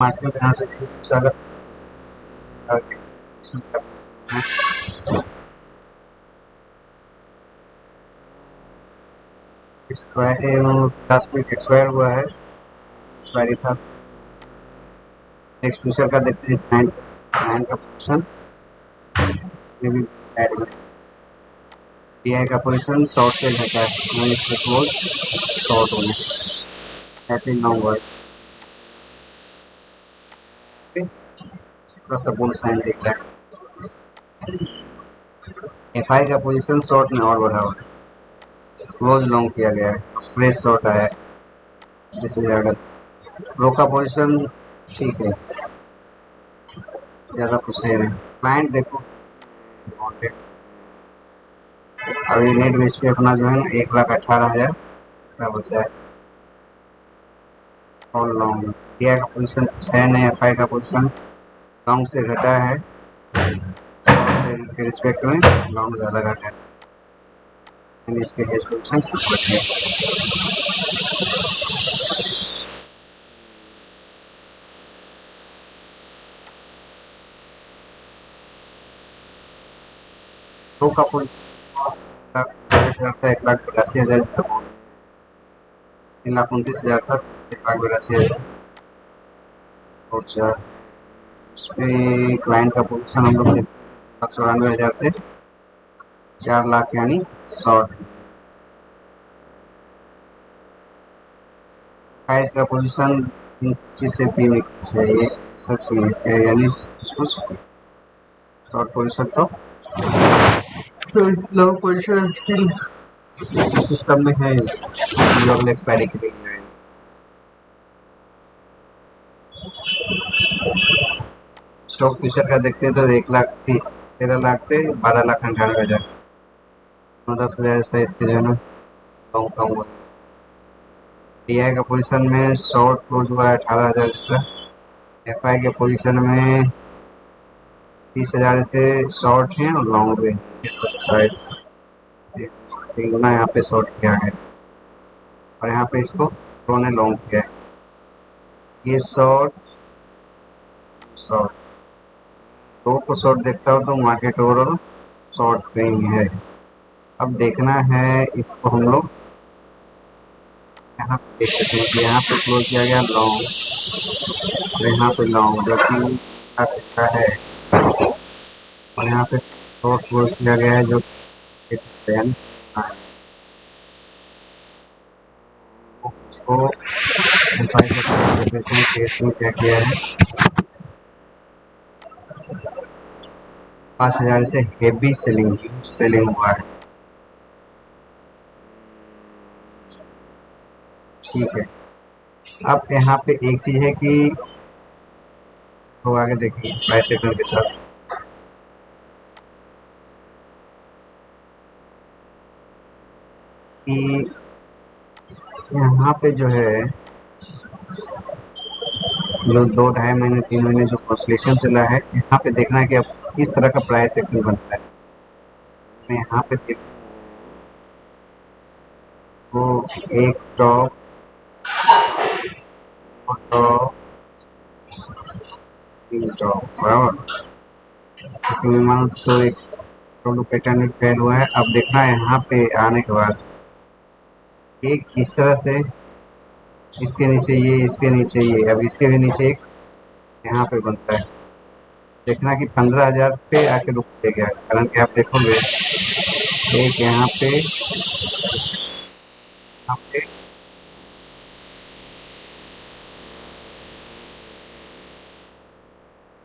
Market यहाँ से अगर एक्सपायर हुआ है, एक्सपायरी था। नेक्स्ट फ्यूचर का देखते हैं, नाइन का पोजीशन टीआई का पोजीशन शॉर्ट सेल रहता है, क्लोज शॉर्ट होने ऐसे ना हुआ थोड़ा सा बुल साइन दिख रहा है। एफआई का पोजीशन शॉर्ट में और बढ़ा हुआ है, क्लोज लॉन्ग किया गया है, फ्रेश शॉर्ट आया है। This is order. रो का पोजीशन ठीक है, ज़्यादा कुछ है नहीं। क्लाइंट देखो अभी नेट बेस पे अपना जो है ना 1,18,000 ऐसा बचा है। और लॉन्ग टीआई का पोजीशन कुछ है नहीं, एफआई का पोजीशन लॉन्ग से घटा है, के रिस्पेक्ट में लॉन्ग ज़्यादा घटा है, इसके हेज पोजीशन बढ़ गया। रो का पोजीशन 1,82,000 सपोर्ट, 3,29,000 तक 1,82,000 और इसमें क्लाइंट का पोजीशन हम लोग 94,000 से 4 लाख यानी शॉर्ट। प्राइस का पोजीशन 25 से 3 से ये सच में इसका यानी कुछ शॉर्ट पोजीशन तो लॉन्ग पोजीशन स्टिल सिस्टम में है, लोग एक्सपायरी के लिए है। स्टॉक फ्यूचर का देखते हैं तो 1,13,00,000 से 12,98,000 10,000 से इसके जो है ना लॉन्ग टर्म हुआ। टीआई का पोजीशन में शॉर्ट क्लोज हुआ है 18,000 जैसा, एफआई के पोजीशन में 30,000 से शॉर्ट है और लॉन्ग में 27 गुना यहाँ पे शॉर्ट किया है और यहाँ पे इसको उन्होंने लॉन्ग किया है। ये शॉर्ट दो को शॉर्ट देखता हो तो मार्केट ओवरऑल शॉर्ट पे ही है। अब देखना है इसको हम लोग यहाँ पे देख सकते हैं कि यहाँ पे क्लोज किया गया लॉन्ग और यहाँ पे लॉन्ग जो कि अच्छा है और यहाँ पे शॉर्ट क्लोज किया गया है जो उसको केस में क्या किया है 5,000 से हेवी सेलिंग हुआ है। ठीक है, अब यहाँ पे एक चीज है कि लोग आगे देखिए प्राइस सेक्शन के साथ कि यहाँ पे जो है जो 2-2.5 महीने 3 महीने जो कंसोलिडेशन चला है, यहाँ पे देखना है कि अब किस तरह का प्राइस सेक्शन बनता है। मैं यहाँ पे देख वो एक टॉप तीन टॉप बराबर मान तो एक पैटर्न फेल हुआ है। अब देखना है यहाँ पे आने के बाद एक किस तरह से इसके नीचे ये, इसके नीचे ये, अब इसके भी नीचे एक यहाँ पे बनता है। देखना कि 15,000 पे आके रुक देगा, कारण कि आप देखोगे एक यहाँ पे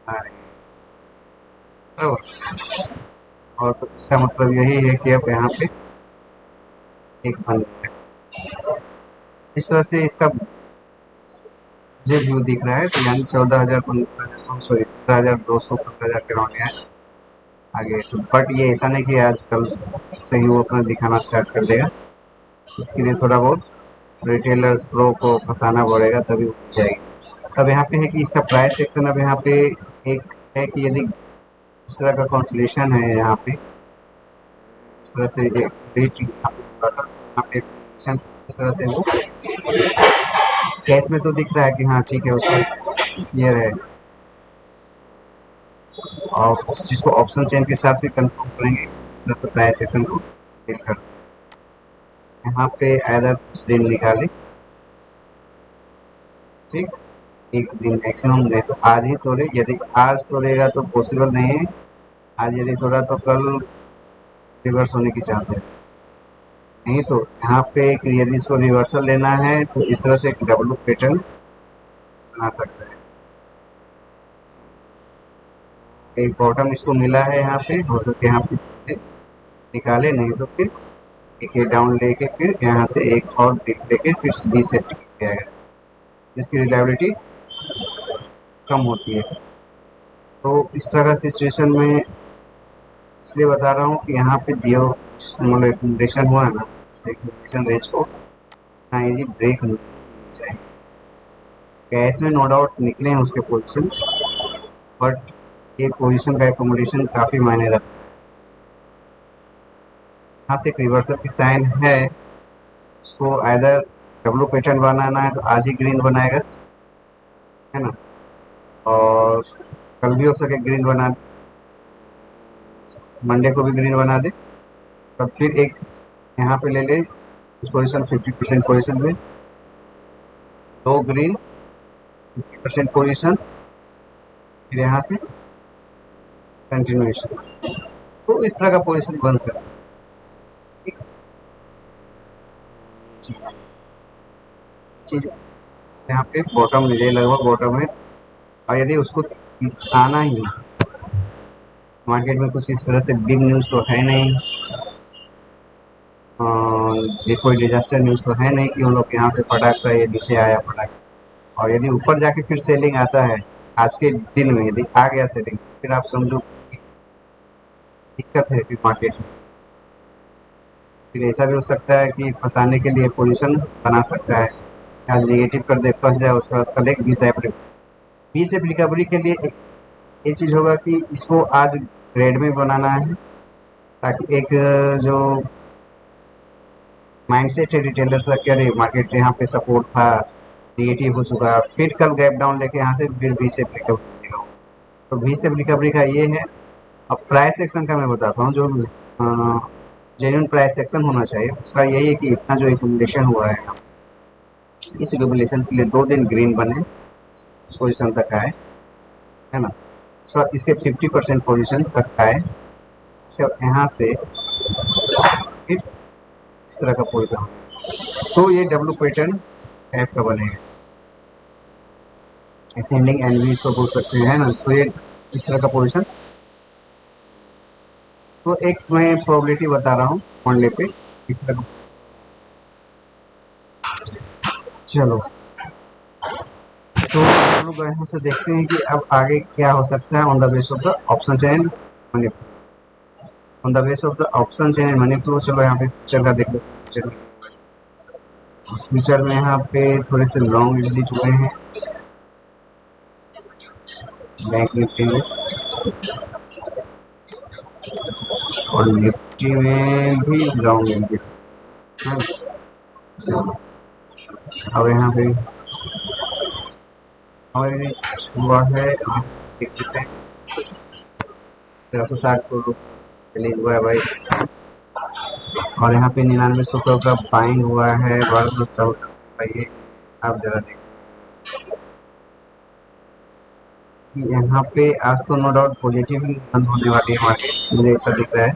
आ रही है और तो इसका मतलब यही है कि अब यहाँ पे एक बन इस तरह से इसका मुझे व्यू दिख रहा है। तो यानी 14,000 सॉरी 15,200 15,000 के राउंड है आगे तो, बट ये ऐसा नहीं कि आजकल से ही वो अपना दिखाना स्टार्ट कर देगा। इसके लिए थोड़ा बहुत रिटेलर्स प्रो को फंसाना पड़ेगा तभी उठ जाएगी। अब यहाँ पे है कि इसका प्राइस सेक्शन अब यहाँ पे एक है कि यदि इस तरह का कॉन्सुलेशन है यहाँ पे इस तरह से यहाँ पे इस तरह से वो कैश में तो दिख रहा है कि हाँ ठीक है उसको क्लियर है। और उस चीज़ को ऑप्शन चेन के साथ भी कंफर्म करेंगे सप्लाई सेक्शन को देखकर। यहाँ पे आइदर कुछ दिन निकाले, ठीक, एक दिन मैक्सिमम, नहीं तो आज ही तोड़े। यदि आज तोड़ेगा तो पॉसिबल नहीं है, आज यदि तोड़ा तो कल रिवर्स होने की चांस है। नहीं तो यहाँ पे यदि इसको रिवर्सल लेना है तो इस तरह से एक डब्लू पैटर्न बना सकता है। एक बॉटम इसको मिला है यहाँ पे, हो सके यहाँ पे निकाले, नहीं तो फिर एक ये डाउन लेके फिर यहाँ से एक और डिप लेके फिर बी से जाएगा, जिसकी रिलायबिलिटी कम होती है। तो इस तरह सिचुएशन में इसलिए बता रहा हूँ कि यहाँ पे जियो मतलब एक्यूमुलेशन हुआ ना, एक्यूमुलेशन रेंज को ना इजी ब्रेक नहीं चाहिए। कैश में नो डाउट निकले हैं उसके पोजीशन, बट ये पोजीशन का एक्यूमुलेशन काफ़ी मायने रखता है। यहाँ से एक रिवर्सल की साइन है, उसको आइदर डब्लू पैटर्न बनाना है तो आज ही ग्रीन बनाएगा, है ना, और कल भी हो सके ग्रीन बना, मंडे को भी ग्रीन बना दे, तब फिर एक यहाँ पे ले ले इस पोजीशन 50% पोजीशन में, दो ग्रीन 50% पोजीशन, फिर यहाँ से कंटिन्यूएशन। तो इस तरह का पोजीशन बन सकता है। चीज यहाँ पे बॉटम मिले, लगभग बॉटम है, और यदि उसको आना ही, मार्केट में कुछ इस तरह से बिग न्यूज़ तो है नहीं, ये कोई डिजास्टर न्यूज़ तो है नहीं कि उन लोग यहाँ से फटाक सा ये नीचे आया फटाक, और यदि ऊपर जाके फिर सेलिंग आता है आज के दिन में, यदि आ गया सेलिंग, फिर आप समझो दिक्कत है फिर मार्केट में। फिर ऐसा भी हो सकता है कि फंसाने के लिए पोजीशन बना सकता है, आज नेगेटिव कर दे, फंस जाए, उसके बाद कल एक बी से रिकवरी के लिए ये चीज़ होगा कि इसको आज ग्रेड में बनाना है, ताकि एक जो माइंडसेट है रिटेलर्स का, क्या मार्केट यहाँ पे सपोर्ट था, नेगेटिव हो चुका, फिर कल गैप डाउन लेके यहाँ से फिर बी से रिकवरी, तो बी से रिकवरी का ये है। अब प्राइस सेक्शन का मैं बताता हूँ, जो जेन्युइन प्राइस सेक्शन होना चाहिए उसका यही है कि इतना जो एक्यूमुलेशन हुआ है, इस एक्यूमुलेशन के लिए 2 दिन ग्रीन बने, इस पोजीशन तक आए, है ना, उसके बाद इसके 50% पोजीशन तक आए, इसके बाद यहाँ से फिर इस तरह का पोजीशन, तो ये डब्लू पैटर्न टाइप का बनेगा, असेंडिंग एंड भी इसको बोल सकते हैं ना, तो ये इस तरह का पोजीशन। तो एक मैं प्रोबेबिलिटी बता रहा हूँ मंडे पे इस तरह का। चलो, तो हम लोग यहाँ से देखते हैं कि अब आगे क्या हो सकता है on the base of the option chain money flow, on the base of the option chain money flow. चलो यहाँ पे फ्यूचर का देख लेते हैं। फ्यूचर में यहाँ पे थोड़े से लॉन्ग एग्जिट हुए हैं बैंक निफ्टी में, और निफ्टी में भी लॉन्ग एग्जिट है। अब यहाँ पे हुआ है, देख सकते हैं 1360 को रिलीज हुआ है भाई, और यहाँ पे 9900 का बाइंग हुआ है, भाई आप जरा देख यहाँ पे आज तो नो डाउट पॉजिटिव बंद होने वाली है मार्केट, मुझे ऐसा दिख रहा है।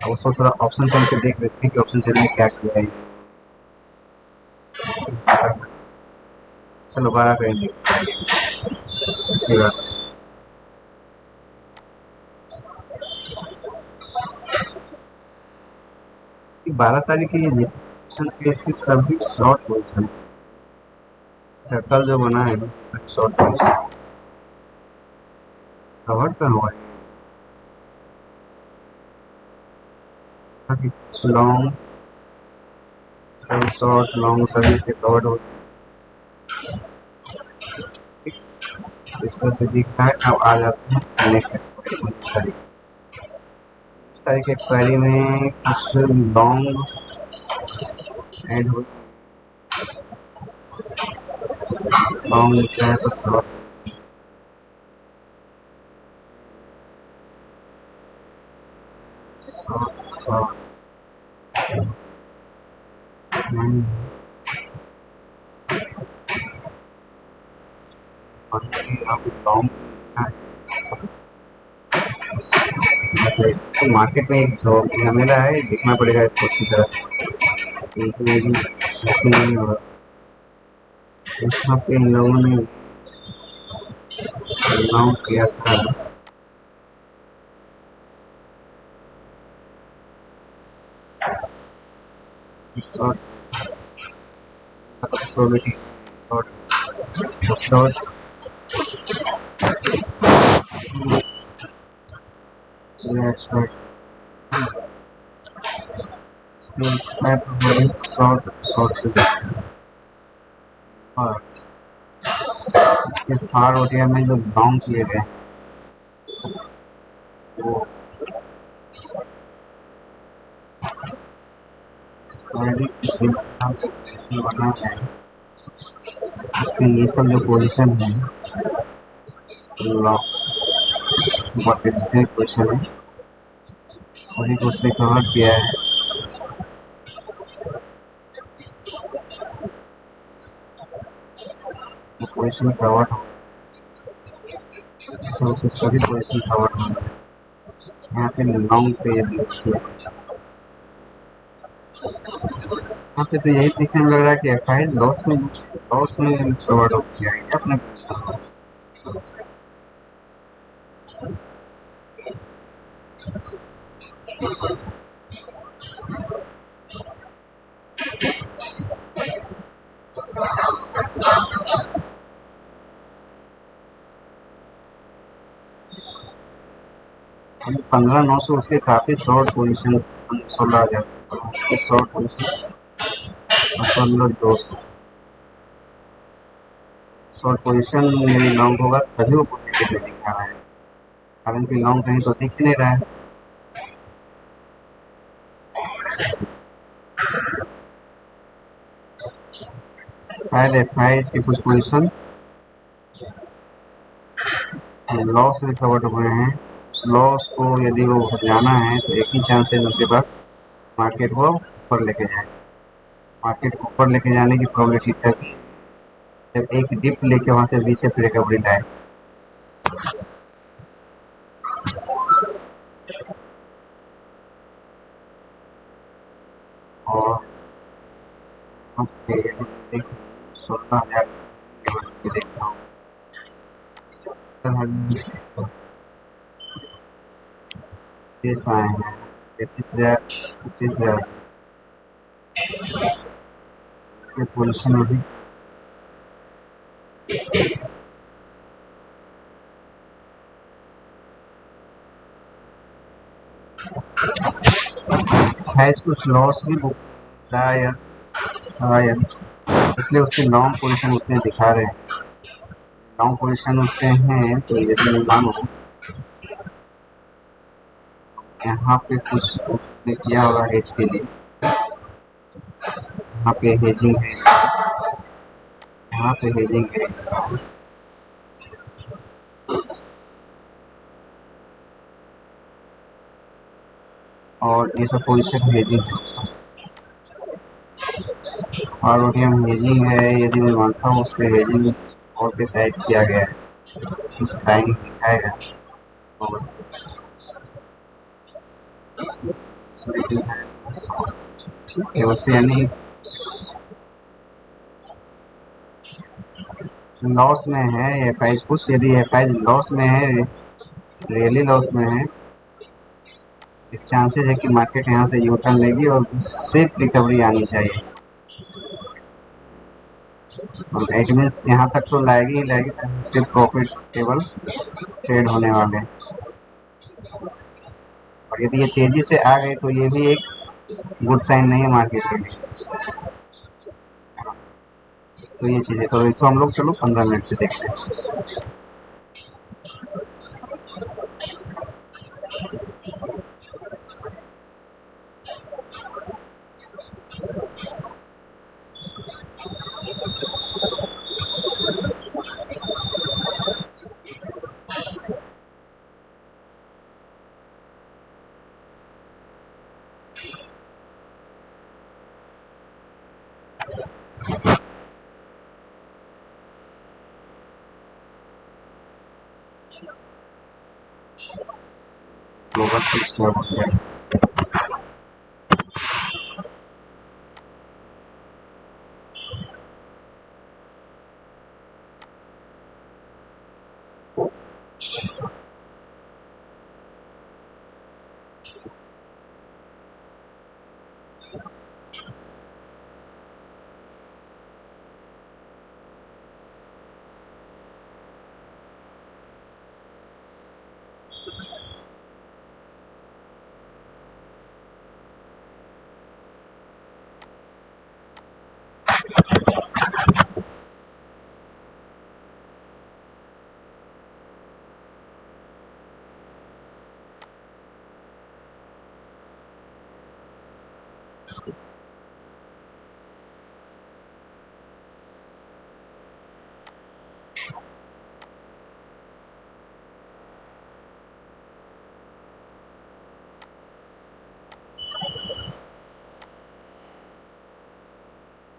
अब उसको थोड़ा ऑप्शन सेल पे देख लेते हैं कि ऑप्शन सेल में क्या किया है। चलो 12 का ही देखते हैं, अच्छी बात है। 12 तारीख की ये जितनी थी इसकी सभी शॉर्ट पोजिशन, अच्छा कल जो बना है सभी शॉर्ट पोजिशन कवर का हुआ है, कुछ लॉन्ग सभी शॉर्ट लॉन्ग सभी से कवर्ड हो, इस तरह से दिखता है। अब आ जाते हैं नेक्स्ट एक्सपायरी, इस तारीख की एक्सपायरी में कुछ लॉन्ग एड हो, लॉन्ग निकला है तो शॉर्ट। Short short long. तो मार्केट में एक जॉब मिला है, देखना पड़ेगा इसको अच्छी तरह। एक मेरी नहीं होगा। यहाँ पे इन लोगों ने अनाउंस किया था short probability short short short short short और इसके फार ओडिया में जो लॉन्ग किए गए वो बना है। इसके ये सब जो पोजीशन है लॉन्ग पोजीशन है, सभी को उसने कवर किया है। पोजीशन कवर सभी पोजीशन कवर हो। यहाँ पे लॉन्ग पे यहाँ पे तो यही देखने में लग रहा है कि एफआईएस लॉस में कवर हो गया है अपने। 15,900 उसके काफी short position 16,000 short position 15,200 short position मेरी लॉन्ग होगा तभी वो पॉजिटिव में दिखा रहा है, हालांकि लॉन्ग कहीं तो दिख नहीं रहा है। शायद एफआईएस की कुछ पोजीशन लॉस रिकवर्ड हुए हैं। उस लॉस को यदि वो हटाना है तो एक ही चांस है उनके पास, मार्केट को ऊपर लेके जाए। मार्केट को ऊपर लेके जाने की प्रोबेबिलिटी तभी जब एक डिप लेके वहां से वी से रिकवरी लाए। और यदि 16,000 देखता हूँ 30 आए हैं 33,000 25,000 इसके पोजिशन अभी है। कुछ लॉस भी बुक शायद शायद इसलिए उसके लॉन्ग पोजीशन उतने दिखा रहे हैं। लॉन्ग पोजीशन उसके हैं तो यदि मैं मानो यहाँ पे कुछ उसने किया होगा हेज के लिए, यहाँ पे हेजिंग है, यहाँ पे हेजिंग है और ये सब पोजीशन हेजिंग है और ओटीएम हेजिंग है। यदि मैं मानता हूँ उसके हेजिंग और पे साइड किया गया है इस टाइम दिखाएगा और ठीक है उससे यानी लॉस में है एफआईएस कुछ, यदि एफआईएस लॉस में है रियली लॉस में है एक चांसेस है कि मार्केट यहाँ से यू टर्न लेगी और सेफ रिकवरी आनी चाहिए। और इट मीन्स यहाँ तक तो लाएगी ही लाएगी तब उसके प्रॉफिट टेबल ट्रेड होने वाले। और यदि ये तेजी से आ गई तो ये भी एक गुड साइन नहीं है मार्केट के लिए। तो ये चीज़ है, तो इसको हम लोग चलो 15 मिनट से देखते हैं। ग्लोबल सिस्टम हो गया।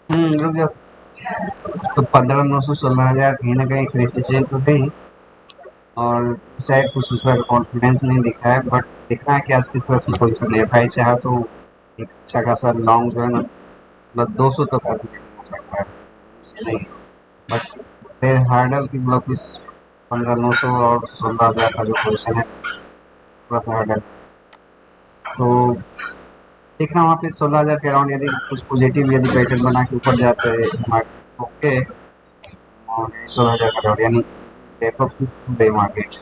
रुक जाओ। तो 15,900 16,000 कहीं ना कहीं क्रिसिजन तो थी। और शायद कुछ उसका कॉन्फिडेंस नहीं दिखा है, बट देखना है कि आज किस तरह से पोजीशन है। भाई चाहा तो एक अच्छा खासा लॉन्ग जो है ना, मतलब 200 तक आदमी मिल सकता है, नहीं। बट हार्डल की ब्लॉक इस 15,900 और 16,000 का जो पोजीशन है, थोड़ा सा हार्डल। तो देखना वहाँ पे 16,000 के अराउंड यदि कुछ पॉजिटिव यदि पैटर्न बना के ऊपर जाते हैं मार्केट, ओके। और 16,000 का अराउंड यानी डे मार्केट।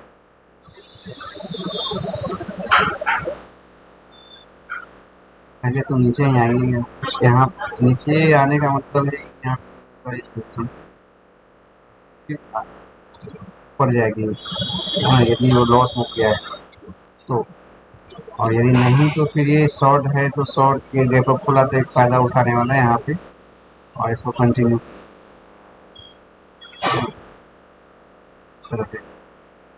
पहले तो नीचे ही आएंगे। यहाँ नीचे आने का मतलब है कि यहाँ सारी पोजीशन ऊपर जाएगी। हाँ, यदि वो लॉस हो गया है तो। और यदि नहीं तो फिर ये शॉर्ट है, तो शॉर्ट के गैप अप खुला तो एक फायदा उठाने वाला है यहाँ पे, और इसको कंटिन्यू इस तरह से,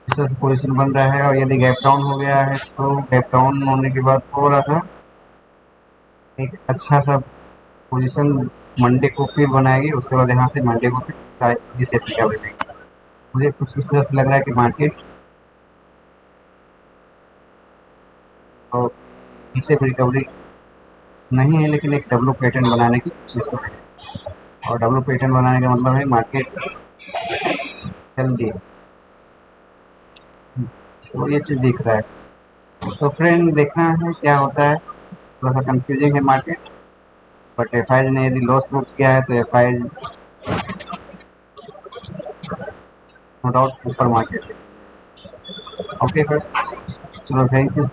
इस तरह से पोजीशन बन रहा है। और यदि गैप डाउन हो गया है तो गैप डाउन होने के बाद थोड़ा सा एक अच्छा सा पोजीशन मंडे को फिर बनाएगी। उसके बाद यहाँ से मंडे को फिर शायद इसे पिकअप लेगी। मुझे कुछ इस तरह से लग रहा है कि मार्केट और इसे रिकवरी नहीं है, लेकिन एक डब्लू पैटर्न बनाने की कोशिश है। और डब्लू पैटर्न बनाने का मतलब है मार्केट हेल्दी है। तो ये चीज़ दिख रहा है। तो फ्रेंड देखना है क्या होता है। थोड़ा सा कंफ्यूजिंग है मार्केट, बट एफ आई ने यदि लॉस बुक किया है तो एफ आई नो डाउट ऊपर मार्केट है। ओके फ्रेंड्स, चलो थैंक यू।